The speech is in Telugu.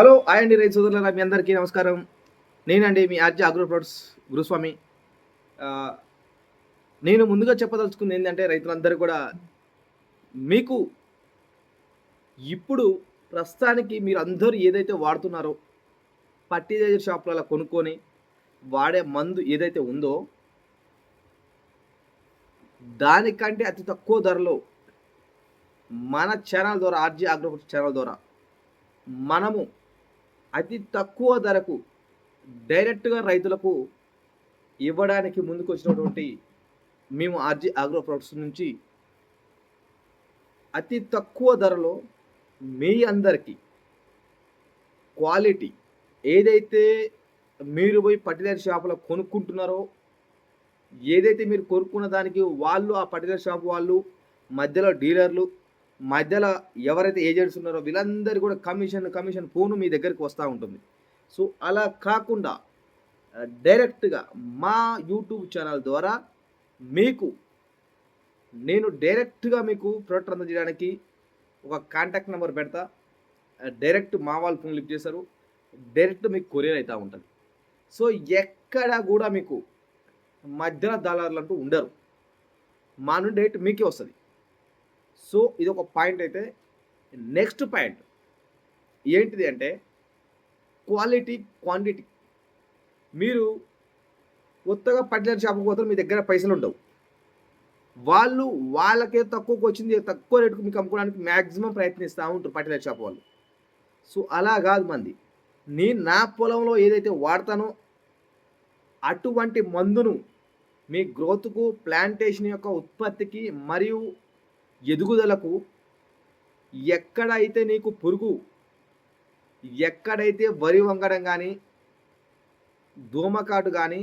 హలో! హాయ్ అండి రైతు సోదరులారా మీ అందరికీ నమస్కారం. నేనండి మీ ఆర్‌జే అగ్రో ప్రొడక్ట్స్ గురుస్వామి. ఆహ్, నేను ముందుగా చెప్పదలుచుకుందేంటంటే రైతులందరూ కూడా మీకు ఇప్పుడు ప్రస్తుతానికి మీరందరూ ఏదైతే వాడుతున్నారో ఫర్టిలైజర్ షాపులలో కొనుక్కొని వాడే మందు ఏదైతే ఉందో దానికంటే అతి తక్కువ ధరలో మన ఛానల్ ద్వారా ఆర్‌జే అగ్రో ప్రొడక్ట్స్ ఛానల్ ద్వారా మనము అతి తక్కువ ధరకు డైరెక్ట్‌గా రైతులకు ఇవ్వడానికి ముందుకొచ్చినటువంటి మేము ఆర్‌జే అగ్రో ప్రొడక్ట్స్ నుంచి అతి తక్కువ ధరలో మీ అందరికీ క్వాలిటీ ఏదైతే మీరు పోయి ఫర్టిలైజర్ షాపులో కొనుక్కుంటున్నారో, ఏదైతే మీరు కొనుక్కున్న దానికి వాళ్ళు ఆ ఫర్టిలైజర్ షాప్ వాళ్ళు, మధ్యలో డీలర్లు, మధ్యలో ఎవరైతే ఏజెంట్స్ ఉన్నారో వీళ్ళందరూ కూడా కమిషన్ పోను మీ దగ్గరికి వస్తా ఉంటుంది. సో, అలా కాకుండా డైరెక్ట్‌గా మా యూట్యూబ్ ఛానల్ ద్వారా మీకు నేను డైరెక్ట్‌గా మీకు ప్రొడక్ట్ అందజేయడానికి ఒక కాంటాక్ట్ నంబర్ పెడతా. డైరెక్ట్ మా వాళ్ళు ఫోన్ లిఫ్ట్ చేస్తారు. డైరెక్ట్ మీకు కొరియర్ అయితా ఉంటది. సో, ఎక్కడ గూడా మీకు మధ్యలో దళారులంటూ ఉండరు. మా నుండి డైరెక్ట్ మీకే వస్తది. సో, ఇదొక పాయింట్ అయితే. నెక్స్ట్ పాయింట్ ఏంటిది అంటే క్వాలిటీ, క్వాంటిటీ. మీరు కొత్తగా ఫర్టిలైజర్ షాప్‌కి పోతారు. మీ దగ్గర పైసలుండవు. వాళ్ళు వాళ్ళకే తక్కువకొచ్చింది తక్కువ రేటుకి మీకు అమ్ముకోవడానికి మాక్సిమం ప్రయత్నిస్తా ఉంటారు ఫర్టిలైజర్ షాప్ వాళ్ళు. సో, అలా గాదు మంది. నేను నా పొలంలో ఏదైతే వాడతానో అటువంటి మందును మీ గ్రోత్‌కు, ప్లాంటేషన్ యొక్క ఉత్పత్తికి మరియు ఎదుగుదలకు ఎక్కడైతే నీకు పురుగు, ఎక్కడైతే వరి వంగడం గానీ, దోమకాటు గానీ,